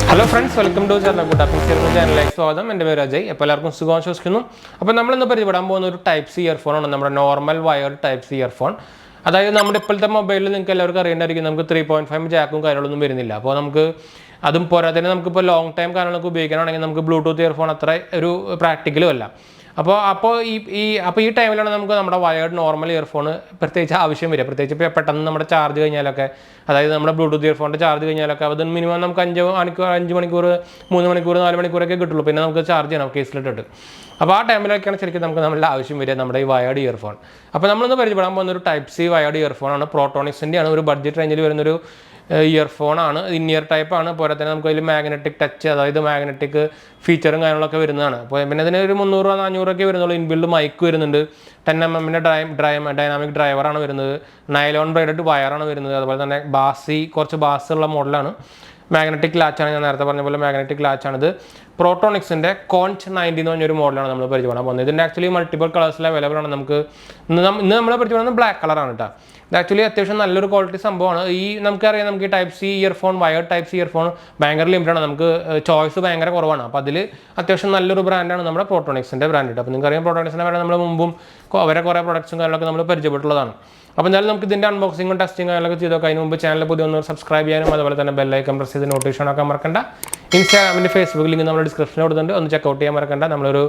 Hello friends, welcome to 𝙑𝙑𝙬𝙬 സ്വാഗതം. എൻ്റെ പേര് അജയ്. അപ്പോൾ എല്ലാവർക്കും സുഖം ആശംസിക്കുന്നു. അപ്പോൾ നമ്മൾ ഇന്ന് പരിചയപ്പെടാൻ പോകുന്ന ഒരു ടൈപ്പ് സി ഇയർഫോൺ ആണ്, നമ്മുടെ normal wired type C earphone. അതായത് നമ്മുടെ ഇപ്പോഴത്തെ മൊബൈലിൽ നിങ്ങൾക്ക് എല്ലാവർക്കും അറിയേണ്ടായിരിക്കും, നമുക്ക് 3.5 ജാക്കും കാര്യങ്ങളൊന്നും വരുന്നില്ല. അപ്പോൾ നമുക്ക് അതും പോരാതെ നമുക്കിപ്പോൾ ലോങ് ടൈം കാര്യങ്ങളൊക്കെ ഉപയോഗിക്കാനാണെങ്കിൽ നമുക്ക് ബ്ലൂടൂത്ത് ഇയർഫോൺ അത്ര ഒരു പ്രാക്ടിക്കലും അല്ല. അപ്പോൾ ഈ ടൈമിലാണ് നമുക്ക് നമ്മുടെ വയർഡ് നോർമൽ ഇയർഫോൺ പ്രത്യേകിച്ച് ആവശ്യം വരിക. പ്രത്യേകിച്ച് ഇപ്പോൾ പെട്ടെന്ന് നമ്മുടെ ചാർജ് കഴിഞ്ഞാലൊക്കെ, അതായത് നമ്മുടെ ബ്ലൂടൂത്ത് ഇയർഫോണിൻ്റെ ചാർജ് കഴിഞ്ഞാലൊക്കെ അത് മിനിമം നമുക്ക് 5 മണിക്കൂർ 3 മണിക്കൂർ 4 മണിക്കൂറൊക്കെ കിട്ടുള്ളൂ. പിന്നെ നമുക്ക് ചാർജ് ചെയ്യണം കേസിലിട്ടിട്ട്. അപ്പോൾ ആ ടൈമിലൊക്കെയാണ് ശരിക്കും നമുക്ക് നമ്മുടെ ആവശ്യം വരിക നമ്മുടെ ഈ വയർഡ് ഇയർഫോൺ. അപ്പോൾ നമ്മളിന്ന് പരിചയപ്പെടാൻ പോകുന്ന ഒരു ടൈപ്പ് സി വയർഡ് ഇയർഫോണാണ്. പ്രോട്ടോണിക്സിൻ്റെ ആണ്. ഒരു ബഡ്ജറ്റ് റേഞ്ചിൽ വരുന്നൊരു ഇയർഫോണാണ്. ഇയർ ടൈപ്പാണ്. പോരാ തന്നെ നമുക്ക് അതിൽ മാഗ്നറ്റിക് ടച്ച്, അതായത് മാഗ്നറ്റിക് ഫീച്ചറും കാര്യങ്ങളൊക്കെ വരുന്നതാണ്. അപ്പോൾ പിന്നെ അതിന് ഒരു 300-400 വരുന്നുള്ളൂ. ഇൻബിൽഡ് മൈക്ക് വരുന്നുണ്ട്. 10mm ഡൈനാമിക് ഡ്രൈവറാണ് വരുന്നത്. നൈലോൺ ബ്രൈഡഡ് വയറാണ് വരുന്നത്. അതുപോലെ തന്നെ കുറച്ച് ബാസുള്ള മോഡലാണ്. മാഗ്നറ്റിക് ലാച്ചാണ്, ഞാൻ നേരത്തെ പറഞ്ഞ പോലെ മാഗ്നറ്റിക് ലാച്ചാണിത്. പ്രോട്ടോണിക്സിൻ്റെ കോഞ്ച് 90 എന്ന് പറഞ്ഞൊരു മോഡലാണ് നമ്മൾ പരിചയപ്പെടാൻ പോകുന്നത്. ഇതിൻ്റെ ആക്ച്വലി മൾട്ടിപ്പിൾ കളേഴ്സിൽ അവൈലബിൾ ആണ്. നമുക്ക് ഇന്ന് നമ്മൾ പരിചയപ്പെടുന്നത് ബ്ലാക്ക് കളറാണ് കേട്ടോ. ഇത് ആക്ച്വലി അത്യാവശ്യം നല്ലൊരു ക്വാളിറ്റി സംഭവമാണ്. നമുക്കറിയാം, നമുക്ക് ഈ type C earphone, wired type C earphone ഭയങ്കര ലിമിറ്റഡാണ്. നമുക്ക് ചോയ്സ് ഭയങ്കര കുറവാണ്. അപ്പോൾ അതിൽ അത്യാവശ്യം നല്ലൊരു ബ്രാൻഡാണ് നമ്മുടെ പ്രോട്ടോണിക്സിൻ്റെ ബ്രാൻഡ്. അപ്പോൾ നിങ്ങൾക്കറിയാം, പ്രോട്ടോണിക്സിൻ്റെ ബ്രാൻഡ് നമ്മൾ മുമ്പും അവരെ കുറേ പ്രൊഡക്ട്സും കാര്യങ്ങളൊക്കെ നമ്മൾ പരിചയപ്പെട്ടുള്ളതാണ്. അപ്പോൾ എന്തായാലും നമുക്ക് ഇതിൻ്റെ അൺബോക്സിങ്ങും ടെസ്റ്റിംഗ് കാര്യങ്ങളൊക്കെ ചെയ്തൊക്കെ അതിന് മുമ്പ് ചാനൽ പുതിയ ഒന്ന് സബ്സ്ക്രൈബ് ചെയ്യാനും അതുപോലെ തന്നെ ബെല്ലൈക്കൺ പ്രസ് ചെയ്ത് നോട്ടിഫിക്കേഷൻ ആക്കാൻ മറക്കണ്ട. ഇൻസ്റ്റാഗ്രാമിൻ്റെ ഫേസ്ബുക്ക് ലിങ്ക് നമ്മൾ ഡിസ്ക്രിപ്ഷനിൽ കൊടുത്തിട്ടുണ്ട്, ഒന്ന് ചെക്കൗട്ട് ചെയ്യാൻ മറക്കണ്ട. നമ്മളൊരു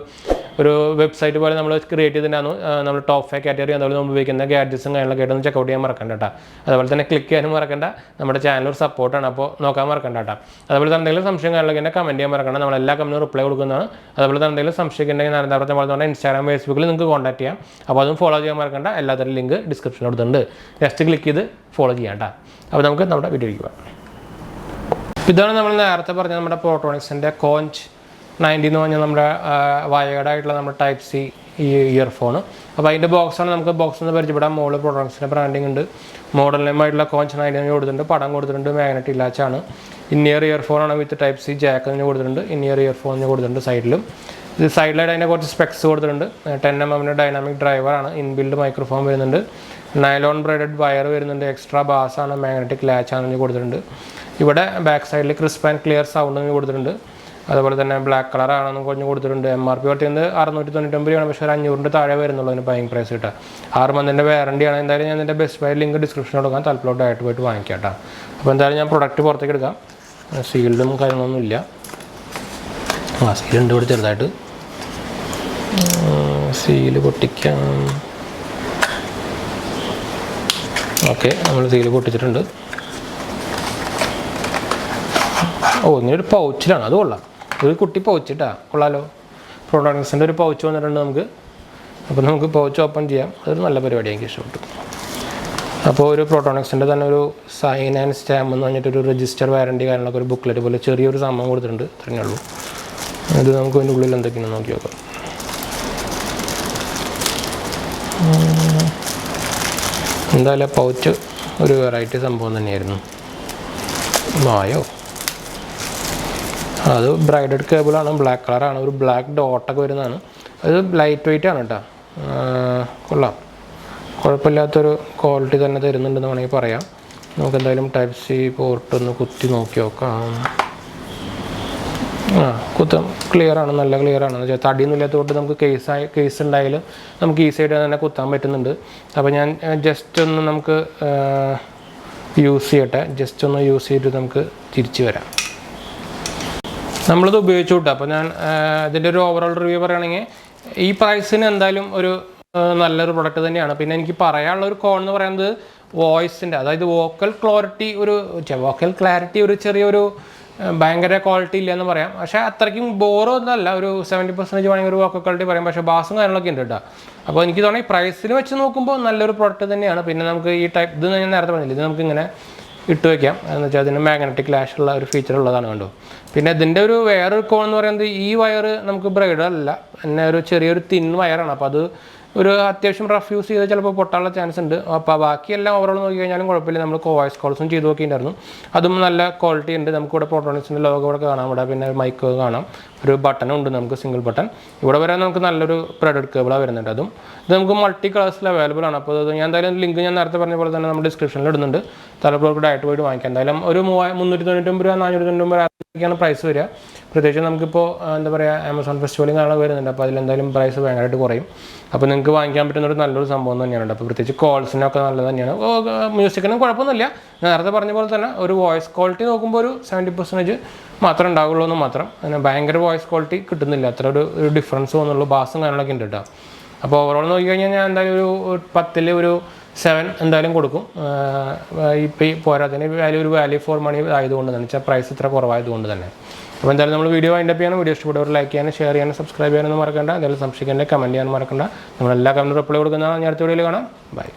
വെബ്സൈറ്റ് പോലെ നമ്മൾ ക്രിയേറ്റ് ചെയ്തിട്ടാണ് നമ്മൾ ടോപ്പ് 5 കാറ്റഗറി അതുപോലെ നമ്മൾ ഉപയോഗിക്കുന്ന ഗാഡ്ജറ്റ്സും കാര്യങ്ങളൊക്കെ ആയിട്ട് ഒന്ന് ചെക്കൗട്ട് ചെയ്യാൻ മറക്കണ്ട കേട്ടോ. അതുപോലെ തന്നെ ക്ലിക്ക് ചെയ്യാനും മറക്കണ്ട. നമ്മുടെ ചാനൽ ഒരു സപ്പോർട്ടാണ്, അപ്പോൾ നോക്കാൻ മറക്കണ്ട കേട്ടോ. അതുപോലെ തന്നെ എന്തെങ്കിലും സംശയം കാര്യങ്ങളൊക്കെ തന്നെ കമൻറ്റ് ചെയ്യാൻ മറക്കണ്ട. നമ്മൾ എല്ലാ കമ്പനിയും റിപ്ലൈ കൊടുക്കുന്നതാണ്. അതുപോലെ തന്നെ എന്തെങ്കിലും സംശയം ഉണ്ടെങ്കിൽ നേരത്തെ പറഞ്ഞ പോലെ തന്നെ ഇൻസ്റ്റാഗ്രാം ഫേസ്ബുക്കിൽ നിങ്ങൾക്ക് കോൺടാക്ട് ചെയ്യാം. അപ്പോൾ അതും ഫോളോ ചെയ്യാൻ മറക്കണ്ട. എല്ലാത്തരം ലിങ്ക് ഡിസ്ക്രിപ്ഷനിൽ കൊടുത്തിട്ടുണ്ട്. ജസ്റ്റ് ക്ലിക്ക് ചെയ്ത് ഫോളോ ചെയ്യാം കേട്ടോ. അപ്പോൾ നമുക്ക് നമ്മുടെ വീഡിയോയ്ക്ക് പോകാം. ഇതാണ് നമ്മൾ നേരത്തെ പറഞ്ഞ നമ്മുടെ പ്രോട്ടോണിക്സിൻ്റെ കോഞ്ച് 90 എന്ന് പറഞ്ഞാൽ നമ്മുടെ വയേർഡ് ആയിട്ടുള്ള നമ്മുടെ ടൈപ്പ് സി ഇയർഫോൺ. അപ്പോൾ അതിൻ്റെ ബോക്സാണ്. നമുക്ക് ബോക്സ് ഒന്ന് പരിചയപ്പെടാം. മോള് പ്രോട്ടോണിക്സിൻ്റെ ബ്രാൻഡിങ് ഉണ്ട്. മോഡൽ നെയിമായിട്ടുള്ള കോഞ്ച് 90 കൊടുത്തിട്ടുണ്ട്. പടം കൊടുത്തിട്ടുണ്ട്. മാഗ്നറ്റിക് ലാച്ചാണ്. ഇയർഫോണാണ് വിത്ത് ടൈപ്പ് സി ജാക്ക് കൊടുത്തിട്ടുണ്ട്. ഇയർഫോൺ കൊടുത്തിട്ടുണ്ട്. സൈഡിലും ഇത് സൈഡിലായിട്ട് അതിൻ്റെ കുറച്ച് സ്പെക്സ് കൊടുത്തിട്ടുണ്ട്. 10mm ഡൈനാമിക് ഡ്രൈവറാണ്. ഇൻബിൽഡ് മൈക്രോഫോൺ വരുന്നുണ്ട്. നൈലോൺ ബ്രൈഡഡ് വയർ വരുന്നുണ്ട്. എക്സ്ട്രാ ബാസാണ്. മാഗ്നറ്റിക് ലാച്ചാണ് കൊടുത്തിട്ടുണ്ട്. ഇവിടെ ബാക്ക് സൈഡിൽ ക്രിസ്പ് ആൻഡ് ക്ലിയർ സൗണ്ട് കൊടുത്തിട്ടുണ്ട്. അതുപോലെ തന്നെ ബ്ലാക്ക് കളറാണെന്ന് കുറഞ്ഞ് കൊടുത്തിട്ടുണ്ട്. MRP പറയുന്നത് 699 രൂപയാണ്. പക്ഷേ ഒരു 500 താഴെ വരുന്നുള്ളൂ അതിന് ബൈങ് പ്രൈസ് കിട്ടുക. 6 മന്തിൻ്റെ വാറണ്ടിയാണ്. എന്തായാലും ഞാൻ എൻ്റെ ബെസ്റ്റ് ബൈ ലിങ്ക് ഡിസ്ക്രിപ്ഷനിൽ കൊടുക്കാൻ താല്പര്യമായിട്ട് ആയിട്ട് പോയിട്ട് വാങ്ങിക്കാം കേട്ടോ. അപ്പോൾ എന്തായാലും ഞാൻ പ്രൊഡക്റ്റ് പുറത്തേക്ക് എടുക്കാം. സീൽഡും കാര്യങ്ങളൊന്നും ഇല്ല. സീലുണ്ട് ഇവിടെ ചെറുതായിട്ട്. സീല് പൊട്ടിക്കാം. ഓക്കെ, നമ്മൾ സീല് പൊട്ടിച്ചിട്ടുണ്ട്. ഇങ്ങനൊരു പൗച്ചിലാണ്. അത് കൊള്ളാം. ഒരു കുട്ടി പൗച്ച് കേട്ടോ, കൊള്ളാലോ. പ്രോട്ടോണിക്സിൻ്റെ ഒരു പൗച്ച് വന്നിട്ടുണ്ട് നമുക്ക്. അപ്പോൾ നമുക്ക് പൗച്ച് ഓപ്പൺ ചെയ്യാം. അതൊരു നല്ല പരിപാടി, എനിക്ക് ഇഷ്ടപ്പെട്ടു. അപ്പോൾ ഒരു പ്രോട്ടോണിക്സിൻ്റെ തന്നെ ഒരു സൈൻ ആൻഡ് സ്റ്റാമ്പ് എന്ന് പറഞ്ഞിട്ടൊരു രജിസ്റ്റർ വാറണ്ടി കാര്യങ്ങളൊക്കെ ഒരു ബുക്ക്ലെറ്റ് പോലെ ചെറിയൊരു സംഭവം കൊടുത്തിട്ടുണ്ട്. ഇത്രയേ ഉള്ളൂ. ഇത് നമുക്ക് അതിൻ്റെ ഉള്ളിൽ എന്തൊക്കെയാണ് നോക്കി നോക്കാം. എന്തായാലും പൗച്ച് ഒരു വെറൈറ്റി സംഭവം തന്നെയായിരുന്നു. മായോ, അത് ബ്രൈഡഡ് കേബിളാണ്. ബ്ലാക്ക് കളറാണ്. ഒരു ബ്ലാക്ക് ഡോട്ടൊക്കെ വരുന്നതാണ്. അത് ലൈറ്റ് വെയിറ്റ് ആണ് കേട്ടോ. കൊള്ളാം. കുഴപ്പമില്ലാത്തൊരു ക്വാളിറ്റി തന്നെ തരുന്നുണ്ടെന്ന് വേണമെങ്കിൽ പറയാം. നമുക്ക് എന്തായാലും ടൈപ്പ് സി പോർട്ട് ഒന്ന് കുത്തി നോക്കി നോക്കാം. കുത്തം ക്ലിയറാണ്, നല്ല ക്ലിയറാണ്. എന്ന് വെച്ചാൽ തടിയൊന്നും ഇല്ലാത്തതുകൊണ്ട് നമുക്ക് കേസ് ഉണ്ടായാലും നമുക്ക് ഈസി ആയിട്ട് തന്നെ കുത്താൻ പറ്റുന്നുണ്ട്. അപ്പോൾ ഞാൻ ജസ്റ്റ് ഒന്ന് നമുക്ക് യൂസ് ചെയ്യട്ടെ. ജസ്റ്റ് ഒന്ന് യൂസ് ചെയ്തിട്ട് നമുക്ക് തിരിച്ച് വരാം. നമ്മളിത് ഉപയോഗിച്ചു കിട്ടും. അപ്പോൾ ഞാൻ ഇതിൻ്റെ ഒരു ഓവറോൾ റിവ്യൂ പറയുകയാണെങ്കിൽ ഈ പ്രൈസിന് എന്തായാലും ഒരു നല്ലൊരു പ്രൊഡക്റ്റ് തന്നെയാണ്. പിന്നെ എനിക്ക് പറയാനുള്ള ഒരു കോൺ എന്ന് പറയുന്നത് വോയിസിൻ്റെ, അതായത് വോക്കൽ ക്ലാരിറ്റി ഒരു ചെറിയൊരു ഭയങ്കര ക്വാളിറ്റി ഇല്ല എന്ന് പറയാം. പക്ഷേ അത്രയ്ക്കും ബോറൊന്നുമല്ല. ഒരു 70% വേണമെങ്കിൽ ഒരു വോക്കൽ ക്വാളിറ്റി പറയാം. പക്ഷേ ബാസും കാര്യങ്ങളൊക്കെ ഉണ്ട് കേട്ടോ. അപ്പോൾ എനിക്ക് തോന്നുന്നു ഈ പ്രൈസിന് വെച്ച് നോക്കുമ്പോൾ നല്ലൊരു പ്രൊഡക്റ്റ് തന്നെയാണ്. പിന്നെ നമുക്ക് ഈ ടൈപ്പ് ഇത് ഞാൻ നേരത്തെ പറഞ്ഞില്ല, ഇത് നമുക്ക് ഇങ്ങനെ ഇട്ട് വയ്ക്കാം. എന്ന് വെച്ചാൽ അതിന് മാഗ്നറ്റിക് ലാഷുള്ള ഒരു ഫീച്ചർ ഉള്ളതാണ് കണ്ടോ. പിന്നെ ഇതിൻ്റെ ഒരു വേറൊരു കോൺ എന്ന് പറയുന്നത് ഈ വയർ നമുക്ക് ബ്രൈഡഡ് അല്ല, പിന്നെ ഒരു ചെറിയൊരു തിൻ വയറാണ്. അപ്പോൾ അത് ഒരു അത്യാവശ്യം റഫ് യൂസ് ചെയ്താൽ ചിലപ്പോൾ പൊട്ടാനുള്ള ചാൻസ് ഉണ്ട്. അപ്പോൾ ബാക്കിയെല്ലാം ഓവറോൾ നോക്കി കഴിഞ്ഞാലും കുഴപ്പമില്ല. നമ്മൾ വോയിസ് കോൾസും ചെയ്ത് നോക്കിയിട്ടുണ്ടായിരുന്നു, അതും നല്ല ക്വാളിറ്റി ഉണ്ട്. നമുക്കിവിടെ പോർട്രോണിക്സിൻ്റെ ലോഗോ ഇവിടെ കാണാം, ഇവിടെ പിന്നെ മൈക്ക് കാണാം, ഒരു ബട്ടനും ഉണ്ട് നമുക്ക്, സിംഗിൾ ബട്ടൺ. ഇവിടെ വരെ നമുക്ക് നല്ലൊരു ബ്രൈഡഡ് കേബിളാണ് വരുന്നുണ്ട്. അതും ഇത് നമുക്ക് മൾട്ടി കളേഴ്സിൽ അവൈലബിൾ ആണ്. അപ്പോൾ അത് ഞാൻ എന്തായാലും ലിങ്ക് ഞാൻ നേരത്തെ പറഞ്ഞ പോലെ തന്നെ നമ്മുടെ ഡിസ്ക്രിപ്ഷനിൽ ഇടുന്നുണ്ട്. താല്പര്യമുള്ളവർക്ക് ഡയറക്റ്റ് പോയിട്ട് വാങ്ങിക്കാം. എന്തായാലും ഒരു 399 രൂപ 499 രൂപയാണ് പ്രൈസ് വരിക. പ്രത്യേകിച്ച് നമുക്കിപ്പോൾ എന്താ പറയുക, ആമസോൺ ഫെസ്റ്റിവലും കാണാൻ വരുന്നുണ്ട്. അപ്പോൾ അതിലെന്തായാലും പ്രൈസ് ഭയങ്കരമായിട്ട് കുറയും. അപ്പോൾ നിങ്ങൾക്ക് വാങ്ങിക്കാൻ പറ്റുന്ന ഒരു നല്ലൊരു സംഭവം തന്നെയാണ്. അപ്പോൾ പ്രത്യേകിച്ച് കോൾസിനൊക്കെ നല്ലത് തന്നെയാണ്. മ്യൂസിക്കിനും കുഴപ്പമൊന്നുമില്ല. ഞാൻ നേരത്തെ പറഞ്ഞ പോലെ തന്നെ ഒരു വോയിസ് ക്വാളിറ്റി നോക്കുമ്പോൾ ഒരു 70% മാത്രമേ ഉണ്ടാവുള്ളൂ എന്ന് മാത്രം. അങ്ങനെ ഭയങ്കര വോയിസ് ക്വാളിറ്റി കിട്ടുന്നില്ല, അത്ര ഒരു ഡിഫറൻസ് തോന്നുള്ളൂ. ബാസും കാര്യങ്ങളൊക്കെ ഉണ്ട് കേട്ടോ. അപ്പോൾ ഓവറോൾ നോക്കിക്കഴിഞ്ഞാൽ ഞാൻ എന്തായാലും ഒരു 10ൽ ഒരു 7 എന്തായാലും കൊടുക്കും. ഇപ്പോൾ ഈ പോരാത്തതിന് ഒരു വാല്യൂ ഫോർ മണി ആയതുകൊണ്ട് തന്നെ, വെച്ചാൽ പ്രൈസ് ഇത്ര കുറവായതുകൊണ്ട് തന്നെ. അപ്പോൾ എന്തായാലും നമ്മൾ വീഡിയോ വൈൻഡപ്പ് ചെയ്യാനും, വീഡിയോ ഇഷ്ടപ്പെട്ടവർ ലൈക്ക് ചെയ്യാനും ഷെയർ ചെയ്യാനും സബ്സ്ക്രൈബ് ചെയ്യാനൊന്നും മറക്കണ്ട. എന്തായാലും സംശയിക്കേണ്ട കമൻറ്റ് ചെയ്യാനും മറക്കണ്ട. നമ്മളെല്ലാ കമൻറ്റും റിപ്ലൈ കൊടുക്കുന്നതാണ്. ഞാൻ അടുത്ത വീഡിയോയിൽ കാണാം. ബൈ.